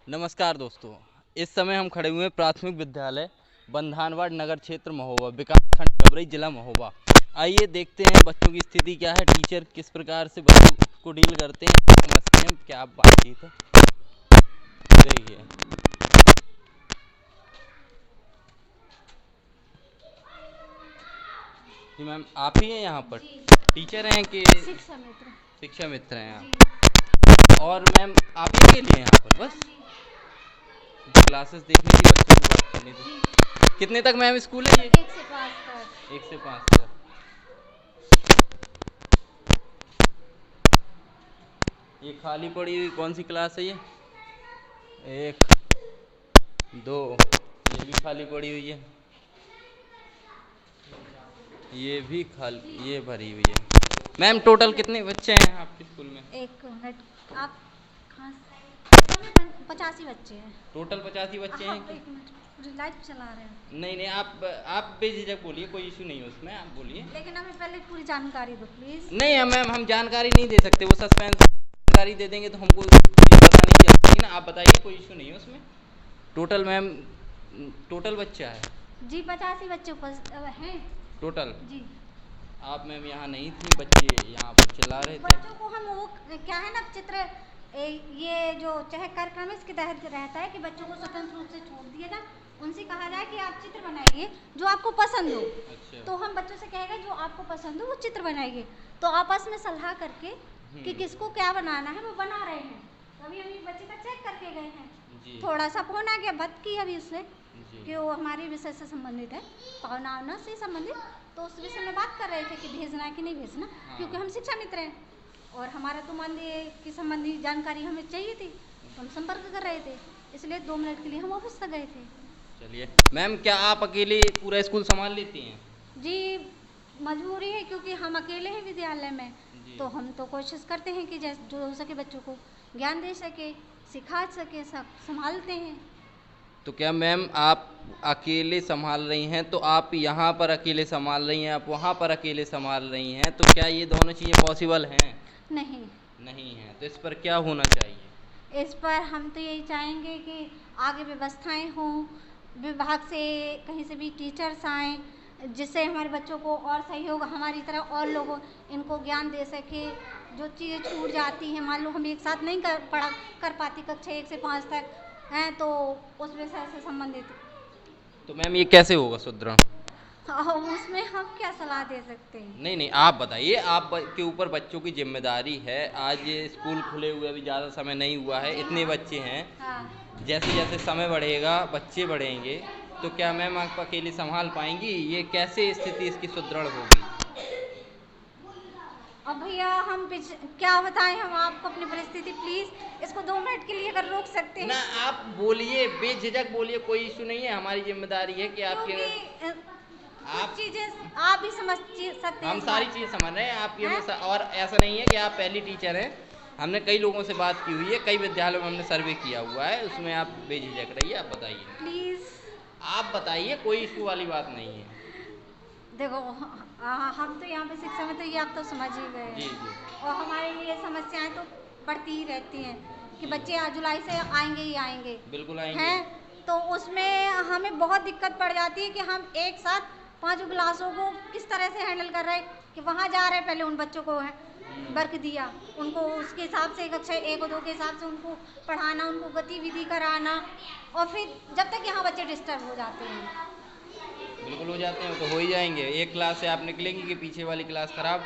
नमस्कार दोस्तों। इस समय हम खड़े हुए हैं प्राथमिक विद्यालय बंधानवाड़ नगर क्षेत्र महोबा, विकास खंड डबरई, जिला महोबा। आइए देखते हैं बच्चों की स्थिति क्या है, टीचर किस प्रकार से बच्चों को डील करते हैं, समझते हैं क्या बातचीत है। देखिए, जी मैम, आप ही हैं यहाँ पर? टीचर हैं कि शिक्षा मित्र हैं आप? और मैम आप ही अकेली हैं यहाँ पर? बस क्लासेस देखने की, बच्चों की बात करनी थी। कितने तक मैम स्कूल है ये? 1 से 5 तक। ये खाली पड़ी हुई कौन सी क्लास है ये? 1, 2, ये भी खाली पड़ी हुई है, ये भी खाली, ये भरी हुई है। मैम टोटल कितने बच्चे हैं आपके स्कूल में? एक मिनट, आप कहाँ से? 85 बच्चे हैं टोटल 85 बच्चे हैं कि? एक मिनट, पूरी लाइव चला रहे हैं। नहीं, आप बेझिझक बोलिए, कोई इशू नहीं है उसमें, आप बोलिए। लेकिन हमें पहले पूरी जानकारी दो प्लीज। नहीं मैम, हम जानकारी नहीं दे सकते, वो सस्पेंस जानकारी दे देंगे तो हमको चीज़ पता नहीं चल सकेगी ना। आप बताइए, कोई इशू नहीं है उसमें। टोटल मैम, टोटल बच्चा है जी 85 बच्चे हैं टोटल। जी। आप मैम यहाँ नहीं थी, बच्चे यहाँ पर चला रहे थे। बच्चों को हम वो क्या है ना, चित्र ये जो चाहे कार्यक्रम इसके तहत रहता है कि बच्चों को स्वतंत्र रूप से छोड़ दिया जाए, उनसे कहा जाए कि आप चित्र बनाइए जो आपको पसंद हो। अच्छा। तो हम बच्चों से कहेंगे जो आपको पसंद हो वो चित्र बनाइए, तो आपस में सलाह करके कि किसको क्या बनाना है वो बना रहे हैं। अभी हम बच्चे का चेक करके गए हैं जी। थोड़ा सा फोन आ गया बात की अभी उससे जी। कि वो हमारे विषय से संबंधित है, भावना से संबंधित, तो उस विषय में बात कर रहे थे कि भेजना है कि नहीं भेजना। हाँ। क्योंकि हम शिक्षा मित्र हैं और हमारा तो मानदेय की संबंधी जानकारी हमें चाहिए थी, तो हम संपर्क कर रहे थे, इसलिए 2 मिनट के लिए हम ऑफिस तक गए थे। चलिए मैम, क्या आप अकेले पूरा स्कूल संभाल लेती हैं? जी मजबूरी है, क्योंकि हम अकेले हैं विद्यालय में, तो हम तो कोशिश करते हैं कि जैसे जो हो सके बच्चों को ज्ञान दे सके, सिखा सके, सब संभालते हैं। तो क्या मैम आप अकेले संभाल रही हैं, तो आप यहाँ पर अकेले संभाल रही हैं, आप वहाँ पर अकेले संभाल रही हैं, तो क्या ये दोनों चीज़ें पॉसिबल हैं? नहीं, नहीं है। तो इस पर क्या होना चाहिए? इस पर हम तो यही चाहेंगे कि आगे व्यवस्थाएं हों, विभाग से कहीं से भी टीचर्स आएँ, जिससे हमारे बच्चों को और सहयोग, हमारी तरह और लोग इनको ज्ञान दे सके। जो चीज़ें छूट जाती हैं, मान लो हम एक साथ नहीं कर पाती कक्षा 1 से 5 तक हैं, तो उस विषय से संबंधित। तो मैम ये कैसे होगा सुदृढ़? उसमें हम क्या सलाह दे सकते हैं? नहीं, आप बताइए, आप के ऊपर बच्चों की जिम्मेदारी है। आज ये स्कूल खुले हुए अभी ज़्यादा समय नहीं हुआ है, इतने बच्चे हैं। हाँ। जैसे जैसे समय बढ़ेगा, बच्चे बढ़ेंगे, तो क्या मैम आप अकेली संभाल पाएंगी? ये कैसे स्थिति इसकी सुदृढ़ होगी? अब भैया हम क्या बताएं हम आपको अपनी परिस्थिति, प्लीज इसको 2 मिनट के लिए अगर रोक सकते हैं ना। आप बोलिए, बेझिझक बोलिए, कोई इशू नहीं है। हमारी जिम्मेदारी है कि आपके कुछ चीजें आप भी समझ सकते हैं। हम सारी चीज़ समझ रहे हैं आप ये और ऐसा नहीं है कि आप पहली टीचर हैं। हमने कई लोगों से बात की हुई है, कई विद्यालयों में हमने सर्वे किया हुआ है, उसमें आप बेझिझक रहिए। आप बताइए, प्लीज आप बताइए, कोई इशू वाली बात नहीं है। देखो हम तो यहाँ पे शिक्षा में, तो ये आप तो समझ ही गए जी। और हमारे लिए समस्याएं तो बढ़ती ही रहती हैं कि बच्चे जुलाई से आएंगे ही आएंगे। बिल्कुल आएंगे हैं, तो उसमें हमें बहुत दिक्कत पड़ जाती है कि हम एक साथ 5 क्लासों को किस तरह से हैंडल कर रहे हैं कि वहाँ जा रहे हैं, पहले उन बच्चों को वर्क दिया, उनको उसके हिसाब से कक्षा 1 और 2 के हिसाब से उनको पढ़ाना, उनको गतिविधि कराना, और फिर जब तक यहाँ बच्चे डिस्टर्ब हो जाते हैं। बिल्कुल हो जाते हैं, तो हो ही जाएंगे। एक क्लास से आप निकलेंगे कि पीछे वाली क्लास खराब,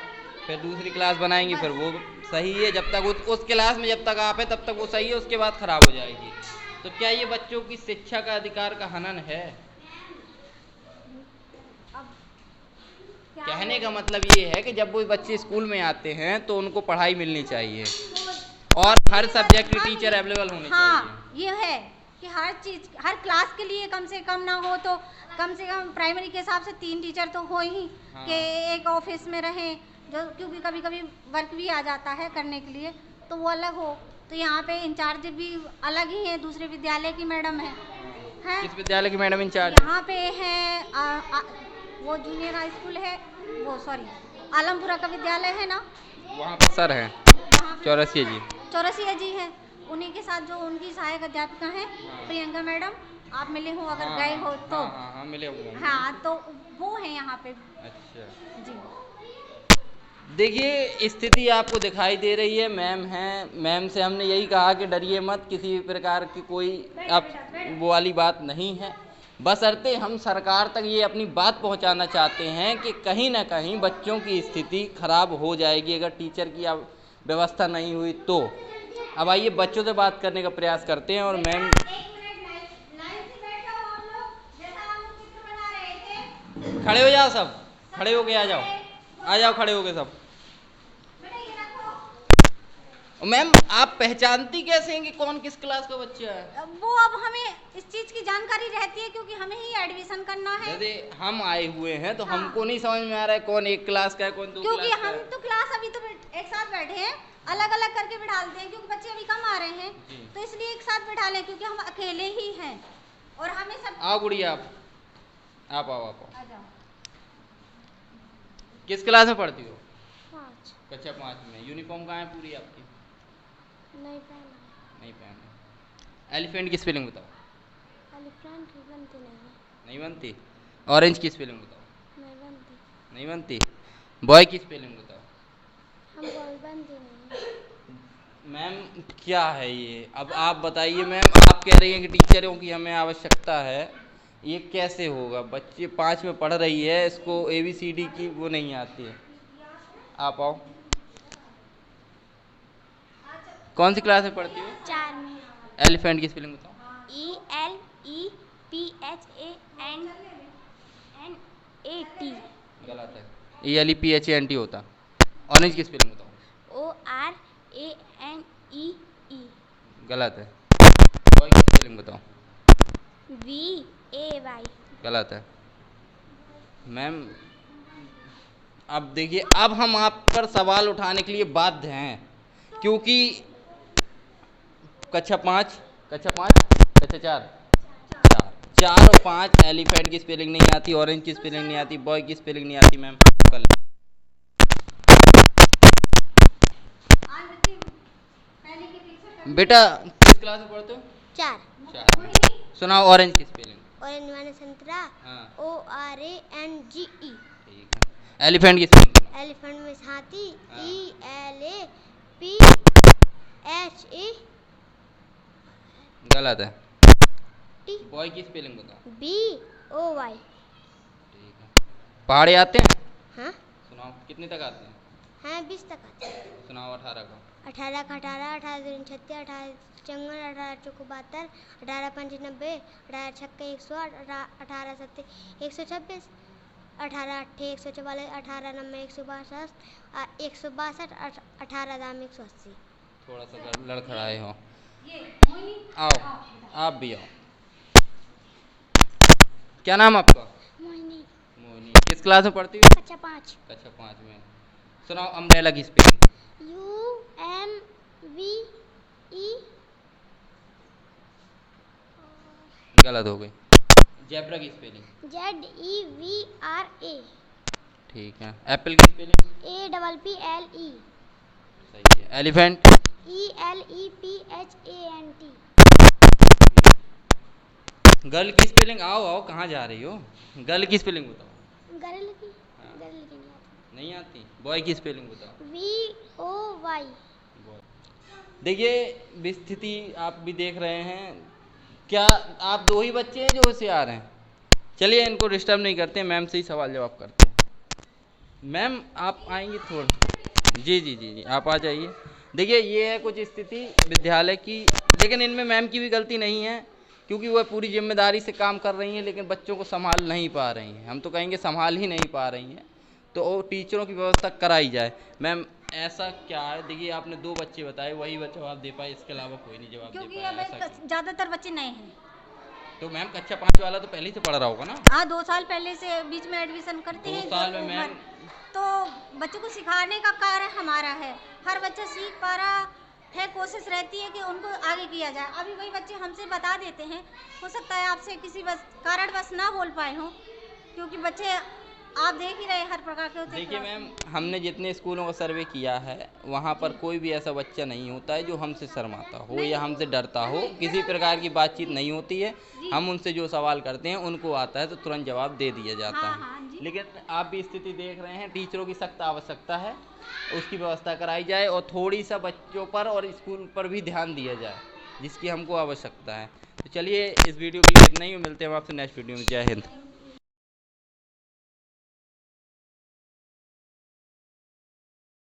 फिर दूसरी क्लास बनाएंगी, फिर वो सही है। जब तक उस क्लास में जब तक आप है तब तक वो सही है, उसके बाद खराब हो जाएगी। तो क्या ये बच्चों की शिक्षा का अधिकार का हनन है? कहने का मतलब ये है कि जब वो बच्चे स्कूल में आते हैं तो उनको पढ़ाई मिलनी चाहिए और हर सब्जेक्ट की टीचर अवेलेबल होनी चाहिए। हाँ, ये है कि हर चीज, हर क्लास के लिए कम से कम ना हो तो कम से कम प्राइमरी के हिसाब से 3 टीचर तो हो ही। हाँ। कि एक ऑफिस में रहें, जो क्योंकि कभी कभी वर्क भी आ जाता है करने के लिए, तो वो अलग हो। तो यहाँ पे इंचार्ज भी अलग ही है, दूसरे विद्यालय की मैडम है। किस विद्यालय की मैडम इंचार्ज? यहाँ पे है वो जूनियर हाई स्कूल है, वो सॉरी आलमपुरा का विद्यालय है ना, वहाँ पर सर है चौरसिया जी। चौरसिया जी है, उन्हीं के साथ जो उनकी सहायक अध्यापिका हैं प्रियंका मैडम, आप मिले हो अगर गए हो तो। हाँ मिले हुए हैं। हाँ तो वो है यहाँ पे। अच्छा जी देखिए स्थिति आपको दिखाई दे रही है, मैम हैं, मैम से हमने यही कहा कि डरिए मत, किसी भी प्रकार की कोई अब वो वाली बात नहीं है, बशर्ते हम सरकार तक ये अपनी बात पहुंचाना चाहते हैं कि कहीं ना कहीं बच्चों की स्थिति खराब हो जाएगी अगर टीचर की अब व्यवस्था नहीं हुई तो। अब आइए बच्चों से बात करने का प्रयास करते हैं और मैम खड़े हो जाओ, सब खड़े होके आ जाओ, आ जाओ खड़े होके सब। मैम आप पहचानती कैसे हैं कि कौन किस क्लास का बच्चा है? वो अब हमें इस चीज की जानकारी रहती है क्योंकि हमें ही एडमिशन करना है। जैसे हम आए हुए हैं तो हाँ। हमको नहीं समझ में आ रहा है कौन एक क्लास का है कौन दो क्लास क्योंकि का हम है। तो क्लास अभी तो एक साथ बैठे हैं, अलग अलग करके बिठाते हैं क्योंकि बच्चे अभी कम आ रहे हैं तो इसलिए एक साथ बिठा लें क्योंकि हम अकेले ही हैं और हमें सब। आओ गुड़िया आप आओ। आ जाओ। किस क्लास में पढ़ती हो? 5। कक्षा 5 में। यूनिफॉर्म कहाँ है पूरी आपकी? नहीं पहना। नहीं पहना। एलिफेंट की स्पेलिंग बताओ। एलिफेंट की बनती नहीं। नहीं बनती। ऑरेंज की स्पेलिंग बताओ। नहीं बनती। नहीं बनती। बॉय की स्पेलिंग बताओ। हम बॉय बनती नहीं। मैम क्या है ये, अब आप बताइए मैम, आप कह रही हैं कि टीचरों की हमें आवश्यकता है, ये कैसे होगा? बच्चे 5 में पढ़ रही है, इसको ABCD की वो नहीं आती है। आप आओ। कौन सी क्लास में पढ़ती हो? 4 में। एलिफेंट की स्पेलिंग बताओ। ELEPHANT। गलत है, ELEPHANT होता। ऑरेंज की स्पेलिंग बताओ। ORANEE। गलत है। बॉय की स्पेलिंग बताओ। BAY। गलत है मैम। अब देखिए, अब हम आप पर सवाल उठाने के लिए बाध्य हैं क्योंकि कक्षा 5 कक्षा 4 4 और 5 एलिफेंट की स्पेलिंग नहीं आती, ऑरेंज की स्पेलिंग नहीं आती, बॉय की स्पेलिंग नहीं आती। मैम कल बेटा किस क्लास में पढ़ते हो? 4। सुनाओ ऑरेंज की स्पेलिंग। ऑरेंज माने संतरा। हाँ। ORANGE। ठीक है। एलिफेंट की स्पेलिंग। एलिफेंट में हाथी। हाँ। ELAPHA। गलत है। T। बॉय की स्पेलिंग बताओ। BOY। ठीक है। पहाड़े आते हैं? हाँ सुनाओ कितने तक आते हैं? हैं 20 तक आते हैं। सुनाओ 18 का। 18 का 18, 18 दूनी 36, 18 चंगन, 18 चौको 72, 18 पंच 90, 18 छक्के 108, 18 सत्ते 126, 18 अट्ठे 144, 18 नब्बे 162, 162, 18 दाम 180। थोड़ा सा लड़खड़ाए हो। आओ आप भी आओ। क्या नाम आपका? मोहिनी। मोहिनी। किस क्लास में पढ़ती हो? कक्षा 5। कक्षा 5 में। सुनाओ अम्ब्रेला की स्पेलिंग। UMVE। गलत हो गई। जेब्रा की स्पेलिंग। ZEVRA। ठीक है। एप्पल की स्पेलिंग। APPLE। सही है। एलिफेंट। ELEPHANT। गर्ल की स्पेलिंग। आओ आओ, कहाँ जा रही हो? गर्ल की स्पेलिंग बताओ। गर्ल की हाँ। गर्ल की नहीं आती। नहीं आती। बॉय की स्पेलिंग बताओ। VOY। देखिए स्थिति आप भी देख रहे हैं, क्या आप 2 ही बच्चे हैं जो होशियार हैं? चलिए इनको डिस्टर्ब नहीं करते, मैम से ही सवाल जवाब करते हैं। मैम आप आएंगे थोड़ा? जी आप आ जाइए। देखिए ये है कुछ स्थिति विद्यालय की, लेकिन इनमें मैम की भी गलती नहीं है क्योंकि वह पूरी जिम्मेदारी से काम कर रही हैं लेकिन बच्चों को संभाल नहीं पा रही हैं। हम तो कहेंगे संभाल ही नहीं पा रही हैं, तो टीचरों की व्यवस्था कराई जाए। मैम ऐसा क्या है? देखिए आपने 2 बच्चे बताए, वही जवाब दे पाए, इसके अलावा कोई नहीं जवाब दे क्योंकि पाया। अब ऐसा क्यों? ज्यादातर बच्चे नए हैं। तो मैम कक्षा 5 वाला तो पहले ही से पढ़ रहा होगा ना? हाँ 2 साल पहले से बीच में एडमिशन करते 2 हैं। साल में मैम तो बच्चों को सिखाने का कार्य हमारा है, हर बच्चा सीख पा रहा है, कोशिश रहती है कि उनको आगे किया जाए। अभी वही बच्चे हमसे बता देते हैं, हो सकता है आपसे किसी कारणवश ना बोल पाए हों क्योंकि बच्चे आप देख ही रहे हर प्रकार के होते हैं देखिए क्लास मैम, में। हमने जितने स्कूलों का सर्वे किया है वहाँ पर कोई भी ऐसा बच्चा नहीं होता है जो हमसे शर्माता हो या हमसे डरता हो, किसी प्रकार की बातचीत नहीं होती है। हम उनसे जो सवाल करते हैं उनको आता है तो तुरंत जवाब दे दिया जाता हाँ है। हाँ जी। लेकिन आप भी स्थिति देख रहे हैं, टीचरों की सख्त आवश्यकता है, उसकी व्यवस्था कराई जाए और थोड़ी सा बच्चों पर और स्कूल पर भी ध्यान दिया जाए, जिसकी हमको आवश्यकता है। तो चलिए, इस वीडियो के लिए इतना ही, मिलते हैं हम आपसे नेक्स्ट वीडियो में। जय हिंद।